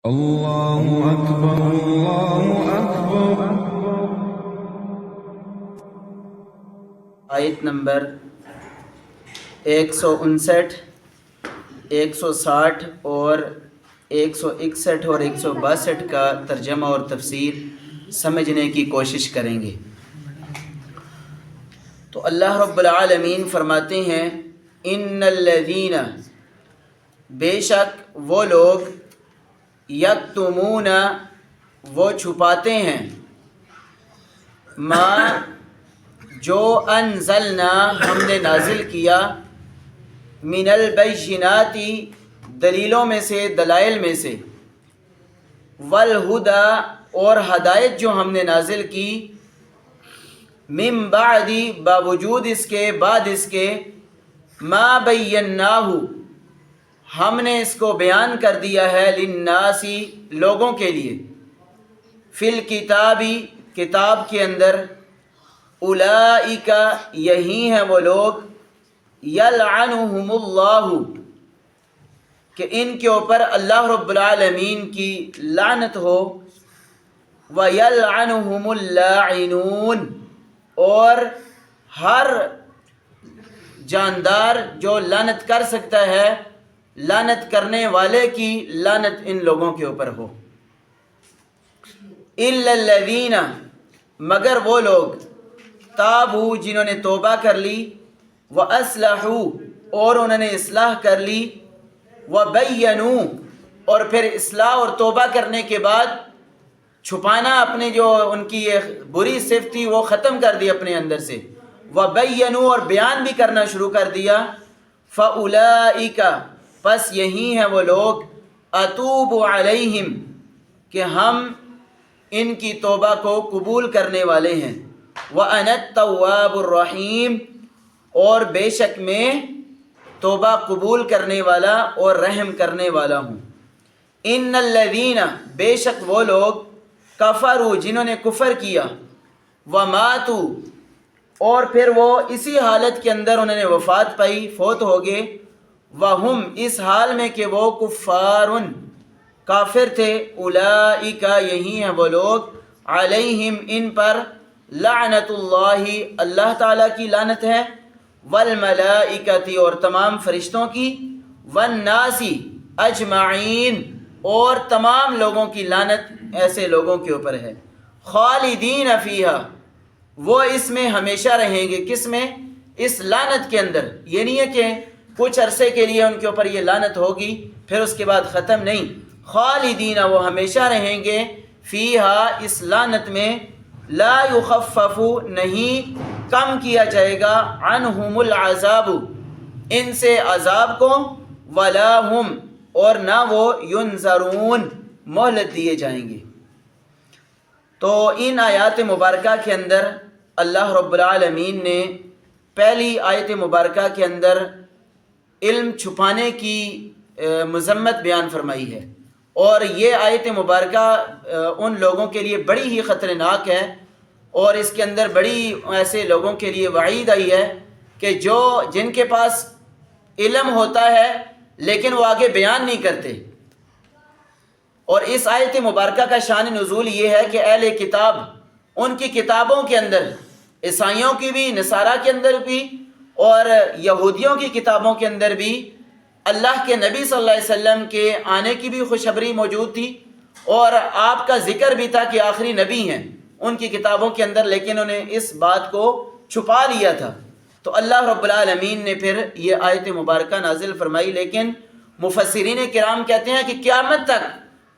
اللہ اکبر اللہ اکبر۔ آیت نمبر 159، 160 اور 161 اور 162 کا ترجمہ اور تفسیر سمجھنے کی کوشش کریں گے۔ تو اللہ رب العالمین فرماتے ہیں ان الذین، بے شک وہ لوگ، یکتمون، وہ چھپاتے ہیں، ما، جو انزلنا، ہم نے نازل کیا، من البینات، دلیلوں میں سے، دلائل میں سے، والہدا، اور ہدایت جو ہم نے نازل کی، من بعد، باوجود اس کے، بعد اس کے، ما بیناہ، ہم نے اس کو بیان کر دیا ہے، للناس، لوگوں کے لیے، فی الکتاب، کتاب کے اندر، اولئک، یہی ہیں وہ لوگ، یلعنہم اللہ، کہ ان کے اوپر اللہ رب العالمین کی لعنت ہو، ویلعنہم اللاعنون، اور ہر جاندار جو لعنت کر سکتا ہے، لعنت کرنے والے کی لعنت ان لوگوں کے اوپر ہو۔ الا الذین، مگر وہ لوگ، تابوا، جنہوں نے توبہ کر لی، واصلحوا، اور انہوں نے اصلاح کر لی، وبینوا، اور پھر اصلاح اور توبہ کرنے کے بعد چھپانا اپنے جو ان کی یہ بری صفت تھی وہ ختم کر دی اپنے اندر سے، وبینوا، اور بیان بھی کرنا شروع کر دیا، فاولئک، پس یہی ہیں وہ لوگ، اتوب علیہم، کہ ہم ان کی توبہ کو قبول کرنے والے ہیں، وَأَنَا التَّوَّابُ الرَّحِيمُ، اور بے شک میں توبہ قبول کرنے والا اور رحم کرنے والا ہوں۔ ان الذین، بے شک وہ لوگ، کفروا، جنہوں نے کفر کیا، وماتوا، اور پھر وہ اسی حالت کے اندر انہوں نے وفات پائی، فوت ہو گئے، وہم، اس حال میں کہ وہ کفارن، کافر تھے، اولئک، یہی ہیں وہ لوگ، علیہم، ان پر، لعنت اللہ، اللہ تعالیٰ کی لعنت ہے، والملائکۃ، اور تمام فرشتوں کی، والناس اجمعین، اور تمام لوگوں کی لعنت ایسے لوگوں کے اوپر ہے، خالدین فیہا، وہ اس میں ہمیشہ رہیں گے، کس میں؟ اس لعنت کے اندر۔ یہ نہیں ہے کہ کچھ عرصے کے لیے ان کے اوپر یہ لعنت ہوگی پھر اس کے بعد ختم، نہیں، خالدین، وہ ہمیشہ رہیں گے، فیہا، اس لعنت میں، لا یخفف، نہیں کم کیا جائے گا، عنہم العذاب، ان سے عذاب کو، ولا ہم، اور نہ وہ، ینظرون، مہلت دیے جائیں گے۔ تو ان آیات مبارکہ کے اندر اللہ رب العالمین نے پہلی آیت مبارکہ کے اندر علم چھپانے کی مذمت بیان فرمائی ہے، اور یہ آیت مبارکہ ان لوگوں کے لیے بڑی ہی خطرناک ہے، اور اس کے اندر بڑی ایسے لوگوں کے لیے وعید آئی ہے کہ جن کے پاس علم ہوتا ہے لیکن وہ آگے بیان نہیں کرتے۔ اور اس آیت مبارکہ کا شان نزول یہ ہے کہ اہل کتاب، ان کی کتابوں کے اندر، عیسائیوں کی بھی، نصارہ کے اندر بھی، اور یہودیوں کی کتابوں کے اندر بھی اللہ کے نبی صلی اللہ علیہ وسلم کے آنے کی بھی خوشخبری موجود تھی، اور آپ کا ذکر بھی تھا کہ آخری نبی ہیں ان کی کتابوں کے اندر، لیکن انہیں اس بات کو چھپا لیا تھا۔ تو اللہ رب العالمین نے پھر یہ آیت مبارکہ نازل فرمائی، لیکن مفسرین کرام کہتے ہیں کہ قیامت تک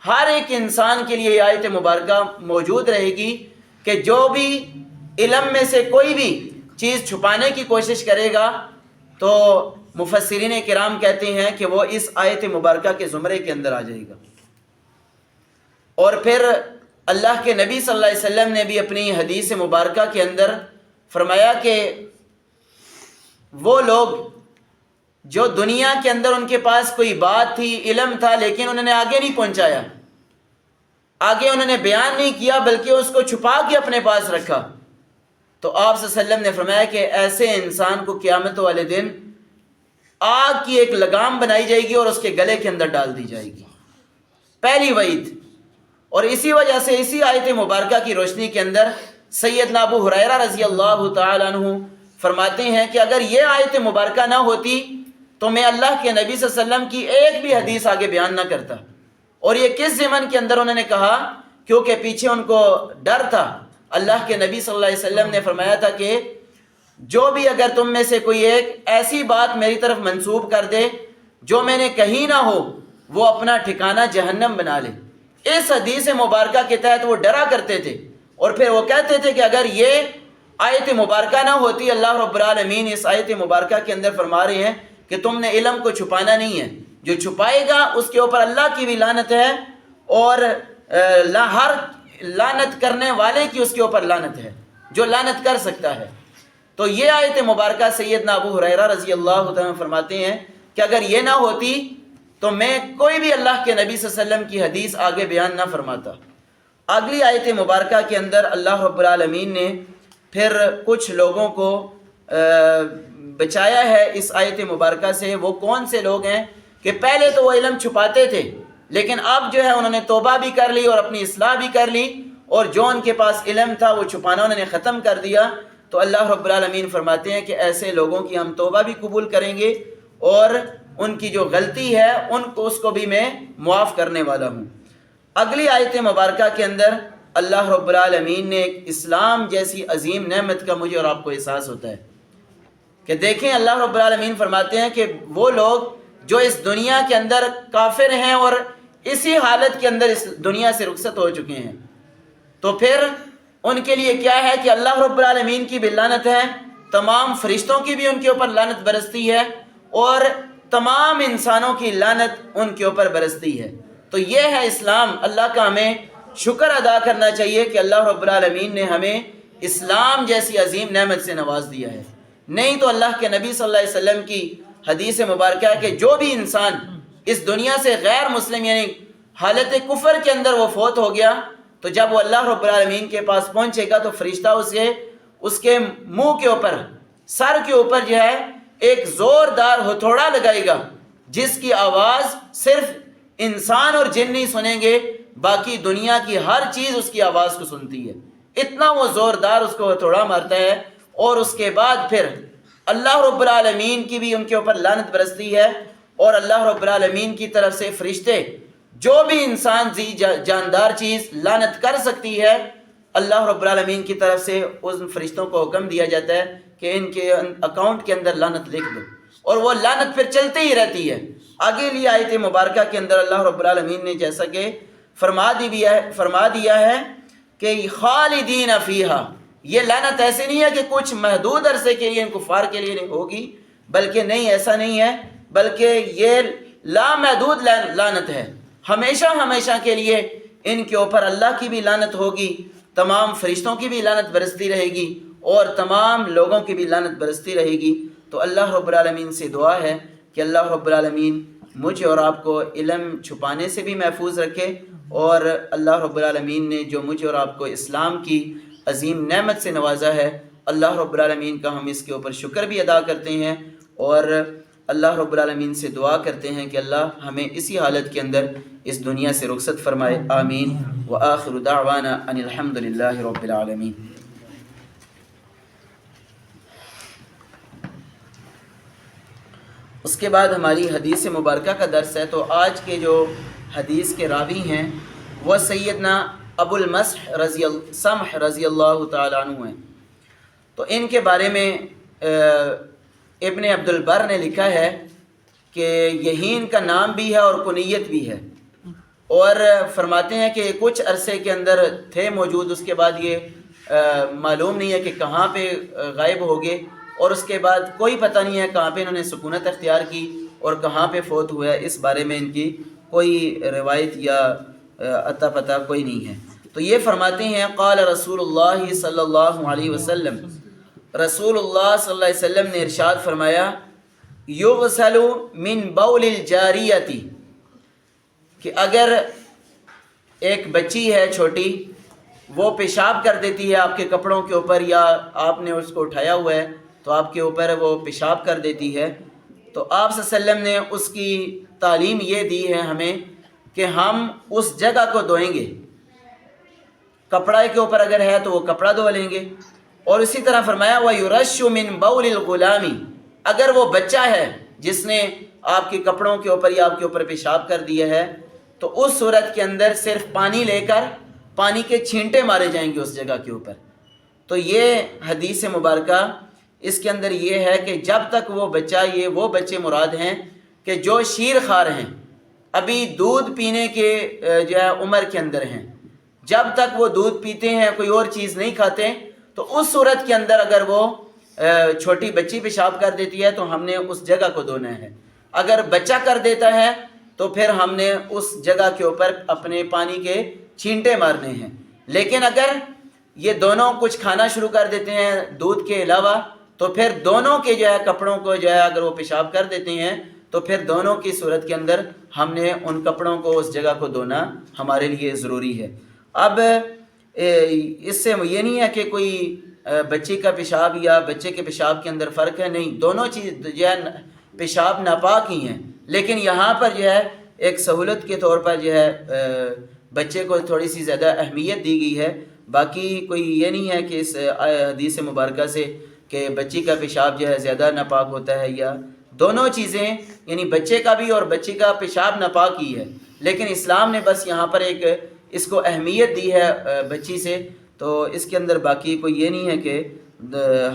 ہر ایک انسان کے لیے یہ آیت مبارکہ موجود رہے گی کہ جو بھی علم میں سے کوئی بھی چیز چھپانے کی کوشش کرے گا تو مفسرین کرام کہتے ہیں کہ وہ اس آیت مبارکہ کے زمرے کے اندر آ جائے گا۔ اور پھر اللہ کے نبی صلی اللہ علیہ وسلم نے بھی اپنی حدیث مبارکہ کے اندر فرمایا کہ وہ لوگ جو دنیا کے اندر ان کے پاس کوئی بات تھی، علم تھا، لیکن انہوں نے آگے نہیں پہنچایا، آگے انہوں نے بیان نہیں کیا، بلکہ اس کو چھپا کے اپنے پاس رکھا، تو آپ صلی اللہ علیہ وسلم نے فرمایا کہ ایسے انسان کو قیامت والے دن آگ کی ایک لگام بنائی جائے گی اور اس کے گلے کے اندر ڈال دی جائے گی۔ پہلی وعید۔ اور اسی وجہ سے اسی آیت مبارکہ کی روشنی کے اندر سیدنا ابو ہریرہ رضی اللہ تعالیٰ عنہ فرماتے ہیں کہ اگر یہ آیت مبارکہ نہ ہوتی تو میں اللہ کے نبی صلی اللہ علیہ وسلم کی ایک بھی حدیث آگے بیان نہ کرتا۔ اور یہ کس ضمن کے اندر انہوں نے کہا؟ کیونکہ پیچھے ان کو ڈر تھا۔ اللہ کے نبی صلی اللہ علیہ وسلم نے فرمایا تھا کہ جو بھی اگر تم میں سے کوئی ایک ایسی بات میری طرف منسوب کر دے جو میں نے کہی نہ ہو، وہ اپنا ٹھکانہ جہنم بنا لے۔ اس حدیث مبارکہ کے تحت وہ ڈرا کرتے تھے، اور پھر وہ کہتے تھے کہ اگر یہ آیت مبارکہ نہ ہوتی، اللہ رب العالمین اس آیت مبارکہ کے اندر فرما رہے ہیں کہ تم نے علم کو چھپانا نہیں ہے، جو چھپائے گا اس کے اوپر اللہ کی بھی لعنت ہے، اور ہر لعنت کرنے والے کی اس کے اوپر لعنت ہے جو لعنت کر سکتا ہے۔ تو یہ آیت مبارکہ سیدنا ابو ہریرہ رضی اللہ تعالیٰ فرماتے ہیں کہ اگر یہ نہ ہوتی تو میں کوئی بھی اللہ کے نبی صلی اللہ علیہ وسلم کی حدیث آگے بیان نہ فرماتا۔ اگلی آیت مبارکہ کے اندر اللہ رب العالمین نے پھر کچھ لوگوں کو بچایا ہے اس آیت مبارکہ سے۔ وہ کون سے لوگ ہیں کہ پہلے تو وہ علم چھپاتے تھے، لیکن اب جو ہے انہوں نے توبہ بھی کر لی اور اپنی اصلاح بھی کر لی، اور جو ان کے پاس علم تھا وہ چھپانا انہوں نے ختم کر دیا۔ تو اللہ رب العالمین فرماتے ہیں کہ ایسے لوگوں کی ہم توبہ بھی قبول کریں گے، اور ان کی جو غلطی ہے اس کو بھی میں معاف کرنے والا ہوں۔ اگلی آیت مبارکہ کے اندر اللہ رب العالمین نے اسلام جیسی عظیم نعمت کا مجھے اور آپ کو احساس ہوتا ہے کہ دیکھیں اللہ رب العالمین فرماتے ہیں کہ وہ لوگ جو اس دنیا کے اندر کافر ہیں اور اسی حالت کے اندر اس دنیا سے رخصت ہو چکے ہیں، تو پھر ان کے لیے کیا ہے کہ اللہ رب العالمین کی بھی لعنت ہے، تمام فرشتوں کی بھی ان کے اوپر لعنت برستی ہے، اور تمام انسانوں کی لعنت ان کے اوپر برستی ہے۔ تو یہ ہے اسلام۔ اللہ کا ہمیں شکر ادا کرنا چاہیے کہ اللہ رب العالمین نے ہمیں اسلام جیسی عظیم نعمت سے نواز دیا ہے۔ نہیں تو اللہ کے نبی صلی اللہ علیہ وسلم کی حدیث مبارکہ ہے کہ جو بھی انسان اس دنیا سے غیر مسلم یعنی حالت کفر کے اندر وہ فوت ہو گیا، تو جب وہ اللہ رب العالمین کے پاس پہنچے گا تو فرشتہ اس کے منہ کے اوپر، سر کے اوپر جو ہے ایک زوردار ہتھوڑا لگائے گا، جس کی آواز صرف انسان اور جن نہیں سنیں گے، باقی دنیا کی ہر چیز اس کی آواز کو سنتی ہے، اتنا وہ زوردار اس کو ہتھوڑا مارتا ہے۔ اور اس کے بعد پھر اللہ رب العالمین کی بھی ان کے اوپر لعنت برستی ہے، اور اللہ رب العالمین کی طرف سے فرشتے، جو بھی انسان جاندار چیز لعنت کر سکتی ہے، اللہ رب العالمین کی طرف سے ان فرشتوں کو حکم دیا جاتا ہے کہ ان کے اکاؤنٹ کے اندر لعنت لکھ دو، اور وہ لعنت پھر چلتی ہی رہتی ہے۔ آگے لی آیت مبارکہ کے اندر اللہ رب العالمین نے جیسا کہ فرما دیا ہے کہ خالدین فیہا، یہ لعنت ایسے نہیں ہے کہ کچھ محدود عرصے کے لیے ان کفار کے لیے ہوگی، بلکہ نہیں، ایسا نہیں ہے، بلکہ یہ لامحدود لعنت ہے، ہمیشہ ہمیشہ کے لیے ان کے اوپر اللہ کی بھی لعنت ہوگی، تمام فرشتوں کی بھی لعنت برستی رہے گی، اور تمام لوگوں کی بھی لعنت برستی رہے گی۔ تو اللہ رب العالمین سے دعا ہے کہ اللہ رب العالمین مجھے اور آپ کو علم چھپانے سے بھی محفوظ رکھے، اور اللہ رب العالمین نے جو مجھے اور آپ کو اسلام کی عظیم نعمت سے نوازا ہے، اللہ رب العالمین کا ہم اس کے اوپر شکر بھی ادا کرتے ہیں، اور اللہ رب العالمین سے دعا کرتے ہیں کہ اللہ ہمیں اسی حالت کے اندر اس دنیا سے رخصت فرمائے۔ آمین۔ وآخر دعوانا ان الحمد للہ رب العالمین۔ اس کے بعد ہماری حدیث مبارکہ کا درس ہے۔ تو آج کے جو حدیث کے راوی ہیں وہ سیدنا ابو سمح رضی اللہ تعالیٰ عنہ ہیں۔ تو ان کے بارے میں ابن عبد البر نے لکھا ہے کہ یہی ان کا نام بھی ہے اور کنیت بھی ہے، اور فرماتے ہیں کہ کچھ عرصے کے اندر تھے موجود، اس کے بعد یہ معلوم نہیں ہے کہ کہاں پہ غائب ہو گئے، اور اس کے بعد کوئی پتہ نہیں ہے کہاں پہ انہوں نے سکونت اختیار کی اور کہاں پہ فوت ہوا ہے، اس بارے میں ان کی کوئی روایت یا اتا پتہ کوئی نہیں ہے۔ تو یہ فرماتے ہیں قال رسول اللہ صلی اللہ علیہ وسلم، رسول اللہ صلی اللہ علیہ وسلم نے ارشاد فرمایا یغسل من بول الجاریتی، کہ اگر ایک بچی ہے چھوٹی، وہ پیشاب کر دیتی ہے آپ کے کپڑوں کے اوپر، یا آپ نے اس کو اٹھایا ہوا ہے تو آپ کے اوپر وہ پیشاب کر دیتی ہے، تو آپ صلی اللہ علیہ وسلم نے اس کی تعلیم یہ دی ہے ہمیں کہ ہم اس جگہ کو دھوئیں گے، کپڑے کے اوپر اگر ہے تو وہ کپڑا دھو لیں گے۔ اور اسی طرح فرمایا وَيُرَشُّ مِن بَوْلِ الْغُلَامِ، اگر وہ بچہ ہے جس نے آپ کے کپڑوں کے اوپر یا آپ کے اوپر پیشاب کر دیا ہے تو اس صورت کے اندر صرف پانی لے کر پانی کے چھینٹے مارے جائیں گے اس جگہ کے اوپر۔ تو یہ حدیث مبارکہ اس کے اندر یہ ہے کہ جب تک وہ بچہ، یہ وہ بچے مراد ہیں کہ جو شیر خوار ہیں، ابھی دودھ پینے کے جو ہے عمر کے اندر ہیں، جب تک وہ دودھ پیتے ہیں کوئی اور چیز نہیں کھاتے، تو اس صورت کے اندر اگر وہ چھوٹی بچی پیشاب کر دیتی ہے تو ہم نے اس جگہ کو دھونا ہے۔ اگر بچہ کر دیتا ہے تو پھر ہم نے اس جگہ کے اوپر اپنے پانی کے چھینٹے مارنے ہیں۔ لیکن اگر یہ دونوں کچھ کھانا شروع کر دیتے ہیں دودھ کے علاوہ تو پھر دونوں کے جو ہے کپڑوں کو جو ہے اگر وہ پیشاب کر دیتے ہیں تو پھر دونوں کی صورت کے اندر ہم نے ان کپڑوں کو اس جگہ کو دھونا ہمارے لیے ضروری ہے۔ اب اس سے یہ نہیں ہے کہ کوئی بچی کا پیشاب یا بچے کے پیشاب کے اندر فرق ہے، نہیں، دونوں چیز جو ہے پیشاب ناپاک ہی ہیں، لیکن یہاں پر جو ہے ایک سہولت کے طور پر جو ہے بچے کو تھوڑی سی زیادہ اہمیت دی گئی ہے۔ باقی کوئی یہ نہیں ہے کہ اس حدیث مبارکہ سے کہ بچی کا پیشاب جو ہے زیادہ ناپاک ہوتا ہے، یا دونوں چیزیں یعنی بچے کا بھی اور بچی کا پیشاب ناپاک ہی ہے، لیکن اسلام نے بس یہاں پر ایک اس کو اہمیت دی ہے بچی سے، تو اس کے اندر باقی کوئی یہ نہیں ہے کہ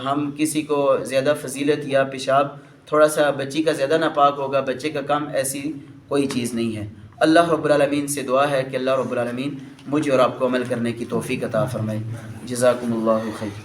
ہم کسی کو زیادہ فضیلت یا پیشاب تھوڑا سا بچی کا زیادہ ناپاک ہوگا بچے کا کم، ایسی کوئی چیز نہیں ہے۔ اللہ رب العالمین سے دعا ہے کہ اللہ رب العالمین مجھے اور آپ کو عمل کرنے کی توفیق عطا فرمائے۔ جزاکم اللہ خیر۔